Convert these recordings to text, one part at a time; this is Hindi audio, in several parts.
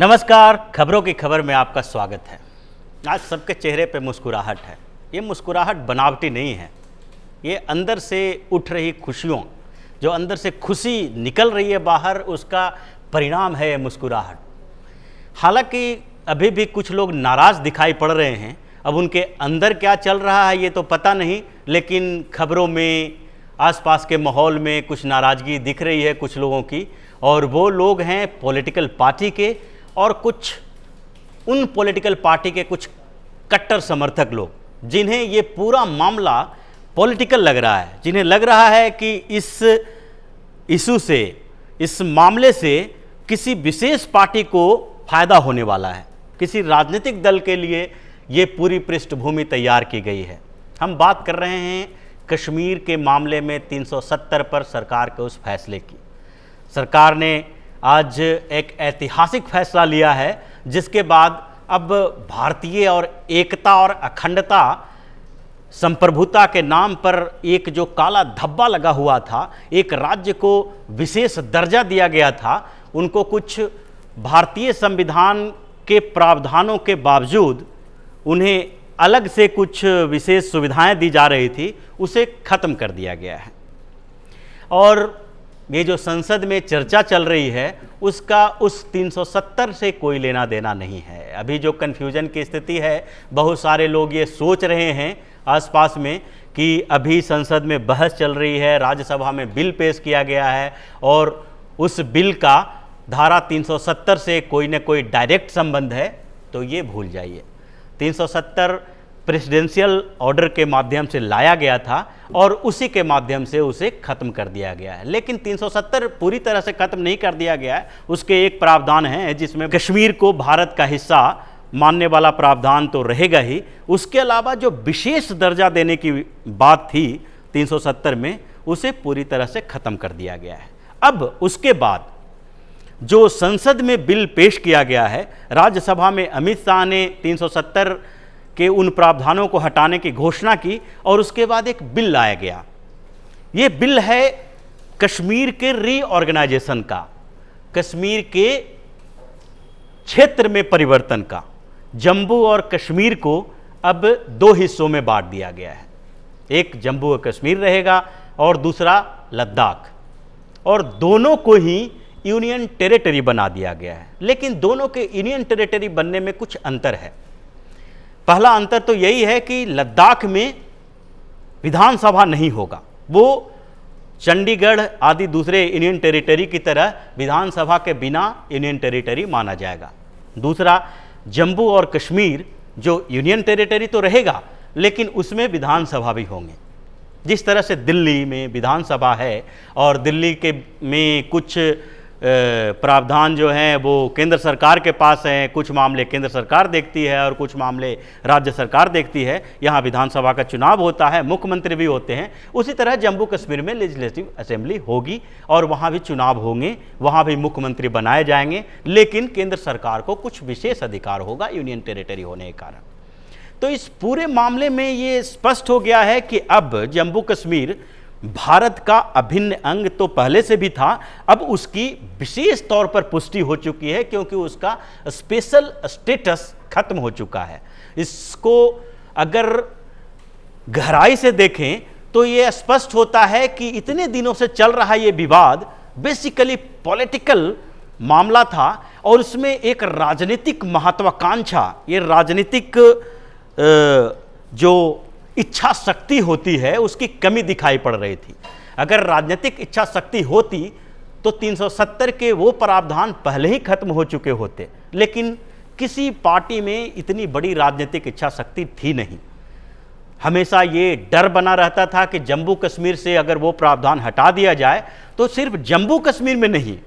नमस्कार, खबरों की खबर में आपका स्वागत है। आज सबके चेहरे पे मुस्कुराहट है। ये मुस्कुराहट बनावटी नहीं है, ये अंदर से उठ रही खुशियों, जो अंदर से खुशी निकल रही है बाहर, उसका परिणाम है ये मुस्कुराहट। हालांकि अभी भी कुछ लोग नाराज़ दिखाई पड़ रहे हैं। अब उनके अंदर क्या चल रहा है ये तो पता नहीं, लेकिन खबरों में, आसपास के माहौल में कुछ नाराज़गी दिख रही है कुछ लोगों की। और वो लोग हैं पॉलिटिकल पार्टी के, और कुछ उन पॉलिटिकल पार्टी के कुछ कट्टर समर्थक लोग, जिन्हें ये पूरा मामला पॉलिटिकल लग रहा है, जिन्हें लग रहा है कि इस इशू से, इस मामले से किसी विशेष पार्टी को फायदा होने वाला है, किसी राजनीतिक दल के लिए ये पूरी पृष्ठभूमि तैयार की गई है। हम बात कर रहे हैं कश्मीर के मामले में 370 पर सरकार के उस फैसले की। सरकार ने आज एक ऐतिहासिक फैसला लिया है, जिसके बाद अब भारतीय और एकता और अखंडता संप्रभुता के नाम पर एक जो काला धब्बा लगा हुआ था, एक राज्य को विशेष दर्जा दिया गया था, उनको कुछ भारतीय संविधान के प्रावधानों के बावजूद उन्हें अलग से कुछ विशेष सुविधाएं दी जा रही थी, उसे खत्म कर दिया गया है। और ये जो संसद में चर्चा चल रही है, उसका उस 370 से कोई लेना देना नहीं है। अभी जो कन्फ्यूजन की स्थिति है, बहुत सारे लोग ये सोच रहे हैं आसपास में कि अभी संसद में बहस चल रही है, राज्यसभा में बिल पेश किया गया है और उस बिल का धारा 370 से कोई न कोई डायरेक्ट संबंध है, तो ये भूल जाइए। 370 प्रेसिडेंशियल ऑर्डर के माध्यम से लाया गया था और उसी के माध्यम से उसे खत्म कर दिया गया है। लेकिन 370 पूरी तरह से खत्म नहीं कर दिया गया है। उसके एक प्रावधान है जिसमें कश्मीर को भारत का हिस्सा मानने वाला प्रावधान तो रहेगा ही, उसके अलावा जो विशेष दर्जा देने की बात थी 370 में, उसे पूरी तरह से खत्म कर दिया गया है। अब उसके बाद जो संसद में बिल पेश किया गया है, राज्यसभा में अमित शाह ने 370 के उन प्रावधानों को हटाने की घोषणा की और उसके बाद एक बिल लाया गया। ये बिल है कश्मीर के रीऑर्गेनाइजेशन का, कश्मीर के क्षेत्र में परिवर्तन का। जम्मू और कश्मीर को अब दो हिस्सों में बांट दिया गया है, एक जम्मू और कश्मीर रहेगा और दूसरा लद्दाख, और दोनों को ही यूनियन टेरिटरी बना दिया गया है। लेकिन दोनों के यूनियन टेरिटरी बनने में कुछ अंतर है। पहला अंतर तो यही है कि लद्दाख में विधानसभा नहीं होगा, वो चंडीगढ़ आदि दूसरे यूनियन टेरिटरी की तरह विधानसभा के बिना यूनियन टेरिटरी माना जाएगा। दूसरा, जम्मू और कश्मीर जो यूनियन टेरिटरी तो रहेगा, लेकिन उसमें विधानसभा भी होंगे। जिस तरह से दिल्ली में विधानसभा है और दिल्ली के में कुछ प्रावधान जो हैं वो केंद्र सरकार के पास हैं, कुछ मामले केंद्र सरकार देखती है और कुछ मामले राज्य सरकार देखती है। यहाँ विधानसभा का चुनाव होता है, मुख्यमंत्री भी होते हैं। उसी तरह जम्मू कश्मीर में लेजिस्लेटिव असेंबली होगी और वहाँ भी चुनाव होंगे, वहाँ भी मुख्यमंत्री बनाए जाएंगे, लेकिन केंद्र सरकार को कुछ विशेष अधिकार होगा यूनियन टेरिटरी होने के कारण। तो इस पूरे मामले में ये स्पष्ट हो गया है कि अब जम्मू कश्मीर भारत का अभिन्न अंग तो पहले से भी था, अब उसकी विशेष तौर पर पुष्टि हो चुकी है, क्योंकि उसका स्पेशल स्टेटस खत्म हो चुका है। इसको अगर गहराई से देखें तो ये स्पष्ट होता है कि इतने दिनों से चल रहा ये विवाद बेसिकली पॉलिटिकल मामला था और उसमें एक राजनीतिक महत्वाकांक्षा, ये राजनीतिक जो इच्छा शक्ति होती है उसकी कमी दिखाई पड़ रही थी। अगर राजनीतिक इच्छा शक्ति होती तो 370 के वो प्रावधान पहले ही खत्म हो चुके होते, लेकिन किसी पार्टी में इतनी बड़ी राजनीतिक इच्छा शक्ति थी नहीं। हमेशा ये डर बना रहता था कि जम्मू कश्मीर से अगर वो प्रावधान हटा दिया जाए तो सिर्फ जम्मू कश्मीर में नहीं,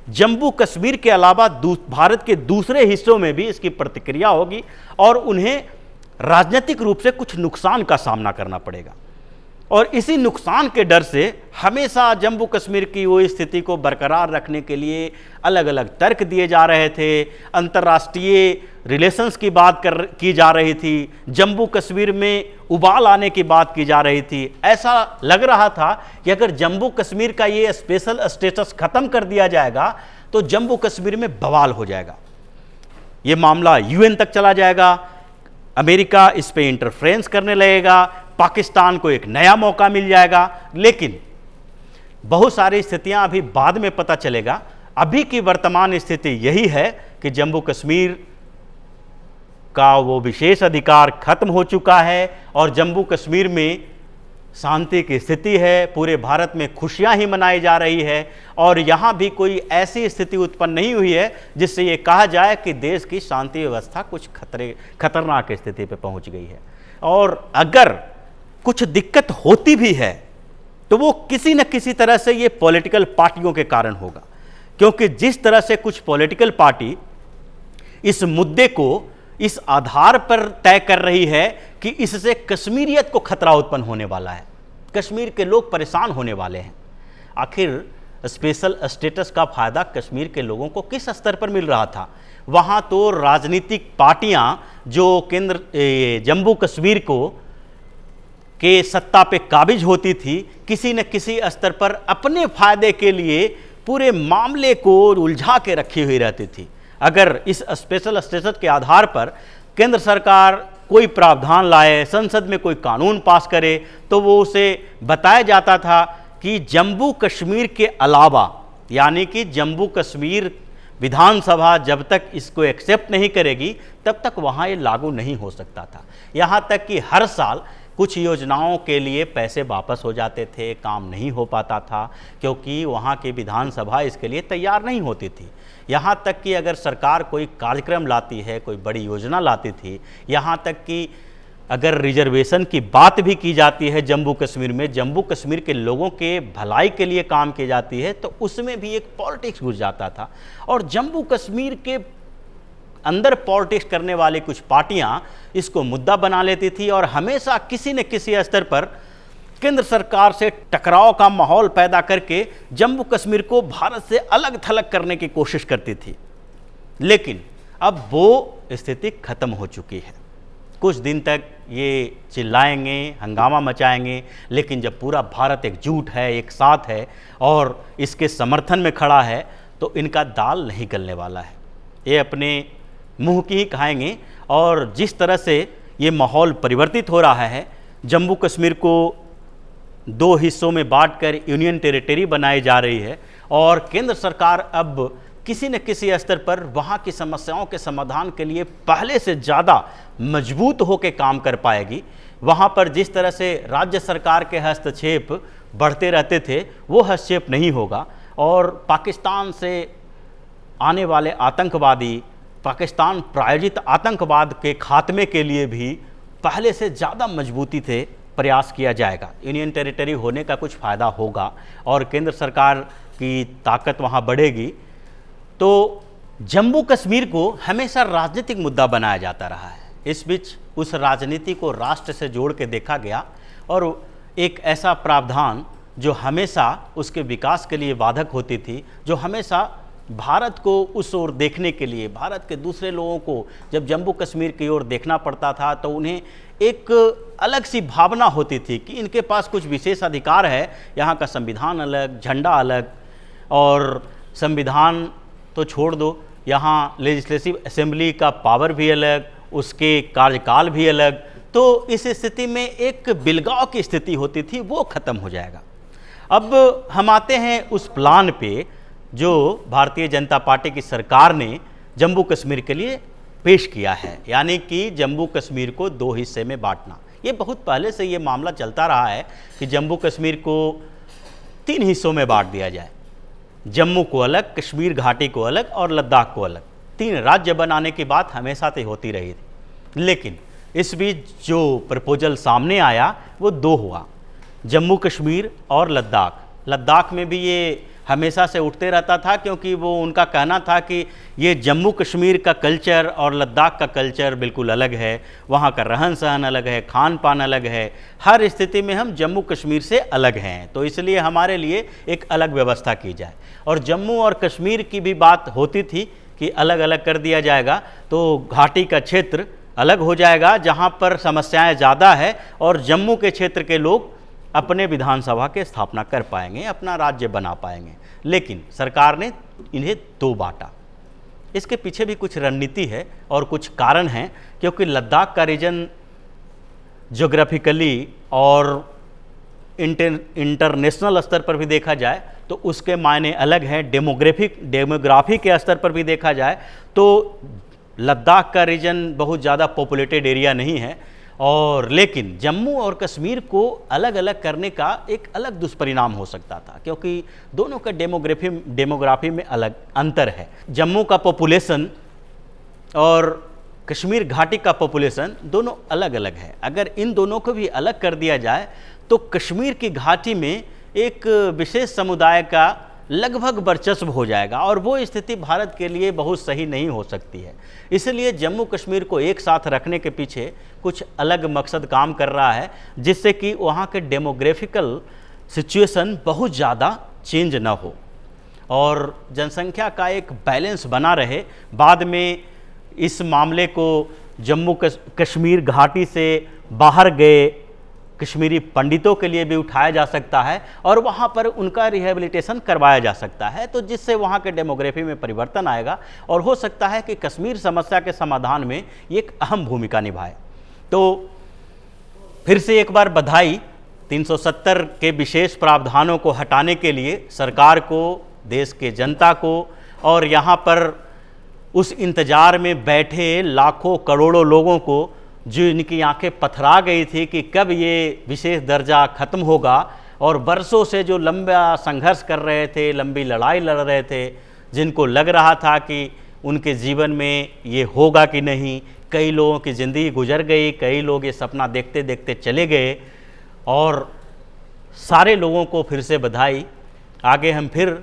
जम्मू कश्मीर के अलावा भारत के दूसरे हिस्सों में भी इसकी प्रतिक्रिया होगी और उन्हें राजनीतिक रूप से कुछ नुकसान का सामना करना पड़ेगा। और इसी नुकसान के डर से हमेशा जम्मू कश्मीर की वो स्थिति को बरकरार रखने के लिए अलग अलग तर्क दिए जा रहे थे। अंतर्राष्ट्रीय रिलेशंस की बात की जा रही थी, जम्मू कश्मीर में उबाल आने की बात की जा रही थी। ऐसा लग रहा था कि अगर जम्मू कश्मीर का ये स्पेशल स्टेटस खत्म कर दिया जाएगा तो जम्मू कश्मीर में बवाल हो जाएगा। ये मामला यूएन तक चला जाएगा, अमेरिका इस पे इंटरफ्रेंस करने लगेगा, पाकिस्तान को एक नया मौका मिल जाएगा। लेकिन बहुत सारी स्थितियां अभी बाद में पता चलेगा। अभी की वर्तमान स्थिति यही है कि जम्मू कश्मीर का वो विशेष अधिकार खत्म हो चुका है और जम्मू कश्मीर में शांति की स्थिति है, पूरे भारत में खुशियां ही मनाई जा रही है और यहां भी कोई ऐसी स्थिति उत्पन्न नहीं हुई है जिससे ये कहा जाए कि देश की शांति व्यवस्था कुछ खतरनाक स्थिति पे पहुंच गई है। और अगर कुछ दिक्कत होती भी है तो वो किसी न किसी तरह से ये पॉलिटिकल पार्टियों के कारण होगा, क्योंकि जिस तरह से कुछ पॉलिटिकल पार्टी इस मुद्दे को इस आधार पर तय कर रही है कि इससे कश्मीरियत को खतरा उत्पन्न होने वाला है, कश्मीर के लोग परेशान होने वाले हैं। आखिर स्पेशल स्टेटस का फायदा कश्मीर के लोगों को किस स्तर पर मिल रहा था? वहां तो राजनीतिक पार्टियां जो जम्मू कश्मीर को के सत्ता पे काबिज होती थी, किसी न किसी स्तर पर अपने फायदे के लिए पूरे मामले को उलझा के रखी हुई रहती थी। अगर इस स्पेशल स्टेटस के आधार पर केंद्र सरकार कोई प्रावधान लाए, संसद में कोई कानून पास करे, तो वो उसे बताया जाता था कि जम्मू कश्मीर के अलावा, यानी कि जम्मू कश्मीर विधानसभा जब तक इसको एक्सेप्ट नहीं करेगी तब तक वहाँ ये लागू नहीं हो सकता था। यहाँ तक कि हर साल कुछ योजनाओं के लिए पैसे वापस हो जाते थे, काम नहीं हो पाता था क्योंकि वहाँ की विधानसभा इसके लिए तैयार नहीं होती थी। यहाँ तक कि अगर सरकार कोई कार्यक्रम लाती है, कोई बड़ी योजना लाती थी, यहाँ तक कि अगर रिजर्वेशन की बात भी की जाती है जम्मू कश्मीर में, जम्मू कश्मीर के लोगों के भलाई के लिए काम की जाती है, तो उसमें भी एक पॉलिटिक्स घुस जाता था। और जम्मू कश्मीर के अंदर पॉलिटिक्स करने वाली कुछ पार्टियां इसको मुद्दा बना लेती थी और हमेशा किसी न किसी स्तर पर केंद्र सरकार से टकराव का माहौल पैदा करके जम्मू कश्मीर को भारत से अलग थलग करने की कोशिश करती थी। लेकिन अब वो स्थिति खत्म हो चुकी है। कुछ दिन तक ये चिल्लाएंगे, हंगामा मचाएंगे, लेकिन जब पूरा भारत एकजुट है, एक साथ है और इसके समर्थन में खड़ा है, तो इनका दाल नहीं गलने वाला है। ये अपने मुंह की ही खाएंगे। और जिस तरह से ये माहौल परिवर्तित हो रहा है, जम्मू कश्मीर को 2 हिस्सों में बांटकर यूनियन टेरिटरी बनाई जा रही है और केंद्र सरकार अब किसी न किसी स्तर पर वहाँ की समस्याओं के समाधान के लिए पहले से ज़्यादा मजबूत होकर काम कर पाएगी। वहाँ पर जिस तरह से राज्य सरकार के हस्तक्षेप बढ़ते रहते थे, वो हस्तक्षेप नहीं होगा और पाकिस्तान से आने वाले आतंकवादी, पाकिस्तान प्रायोजित आतंकवाद के खात्मे के लिए भी पहले से ज़्यादा मजबूती से प्रयास किया जाएगा। यूनियन टेरिटरी होने का कुछ फ़ायदा होगा और केंद्र सरकार की ताकत वहाँ बढ़ेगी। तो जम्मू कश्मीर को हमेशा राजनीतिक मुद्दा बनाया जाता रहा है। इस बीच उस राजनीति को राष्ट्र से जोड़ के देखा गया और एक ऐसा प्रावधान जो हमेशा उसके विकास के लिए बाधक होती थी, जो हमेशा भारत को उस ओर देखने के लिए, भारत के दूसरे लोगों को जब जम्मू कश्मीर की ओर देखना पड़ता था तो उन्हें एक अलग सी भावना होती थी कि इनके पास कुछ विशेष अधिकार है। यहाँ का संविधान अलग, झंडा अलग, और संविधान तो छोड़ दो, यहाँ लेजिस्लेटिव असेंबली का पावर भी अलग, उसके कार्यकाल भी अलग। तो इस स्थिति में एक बिलगाव की स्थिति होती थी, वो ख़त्म हो जाएगा। अब हम आते हैं उस प्लान पे जो भारतीय जनता पार्टी की सरकार ने जम्मू कश्मीर के लिए पेश किया है, यानी कि जम्मू कश्मीर को 2 हिस्से में बांटना। ये बहुत पहले से ये मामला चलता रहा है कि जम्मू कश्मीर को 3 हिस्सों में बांट दिया जाए, जम्मू को अलग, कश्मीर घाटी को अलग और लद्दाख को अलग। 3 राज्य बनाने की बात हमेशा से होती रही थी, लेकिन इस बीच जो प्रपोजल सामने आया वो 2 हुआ, जम्मू कश्मीर और लद्दाख। लद्दाख में भी ये हमेशा से उठते रहता था क्योंकि वो उनका कहना था कि ये जम्मू कश्मीर का कल्चर और लद्दाख का कल्चर बिल्कुल अलग है, वहाँ का रहन सहन अलग है, खान पान अलग है, हर स्थिति में हम जम्मू कश्मीर से अलग हैं, तो इसलिए हमारे लिए एक अलग व्यवस्था की जाए। और जम्मू और कश्मीर की भी बात होती थी कि अलग अलग कर दिया जाएगा तो घाटी का क्षेत्र अलग हो जाएगा जहाँ पर समस्याएँ ज़्यादा है और जम्मू के क्षेत्र के लोग अपने विधानसभा के स्थापना कर पाएंगे, अपना राज्य बना पाएंगे। लेकिन सरकार ने इन्हें 2 बांटा इसके पीछे भी कुछ रणनीति है और कुछ कारण हैं, क्योंकि लद्दाख का रीजन ज्योग्राफिकली और इंटरनेशनल स्तर पर भी देखा जाए तो उसके मायने अलग हैं। डेमोग्राफी के स्तर पर भी देखा जाए तो लद्दाख का रीजन बहुत ज़्यादा पॉपुलेटेड एरिया नहीं है, और लेकिन जम्मू और कश्मीर को अलग अलग करने का एक अलग दुष्परिणाम हो सकता था, क्योंकि दोनों का डेमोग्राफी में अलग अंतर है। जम्मू का पॉपुलेशन और कश्मीर घाटी का पॉपुलेशन दोनों अलग अलग है। अगर इन दोनों को भी अलग कर दिया जाए तो कश्मीर की घाटी में एक विशेष समुदाय का लगभग वर्चस्व हो जाएगा, और वो स्थिति भारत के लिए बहुत सही नहीं हो सकती है। इसलिए जम्मू कश्मीर को एक साथ रखने के पीछे कुछ अलग मकसद काम कर रहा है, जिससे कि वहाँ के डेमोग्राफिकल सिचुएशन बहुत ज़्यादा चेंज ना हो और जनसंख्या का एक बैलेंस बना रहे। बाद में इस मामले को जम्मू कश्मीर घाटी से बाहर गए कश्मीरी पंडितों के लिए भी उठाया जा सकता है और वहाँ पर उनका रिहेबिलिटेशन करवाया जा सकता है, तो जिससे वहाँ के डेमोग्राफी में परिवर्तन आएगा और हो सकता है कि कश्मीर समस्या के समाधान में ये एक अहम भूमिका निभाए। तो फिर से एक बार बधाई 370 के विशेष प्रावधानों को हटाने के लिए सरकार को, देश के जनता को, और यहाँ पर उस इंतज़ार में बैठे लाखों करोड़ों लोगों को जो इनकी आंखें पथरा गई थी कि कब ये विशेष दर्जा खत्म होगा, और बरसों से जो लंबा संघर्ष कर रहे थे, लंबी लड़ाई लड़ रहे थे, जिनको लग रहा था कि उनके जीवन में ये होगा कि नहीं, कई लोगों की ज़िंदगी गुजर गई, कई लोग ये सपना देखते देखते चले गए, और सारे लोगों को फिर से बधाई। आगे हम फिर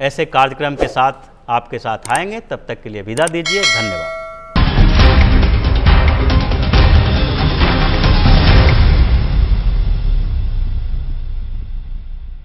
ऐसे कार्यक्रम के साथ आपके साथ आएंगे, तब तक के लिए विदा दीजिए। धन्यवाद।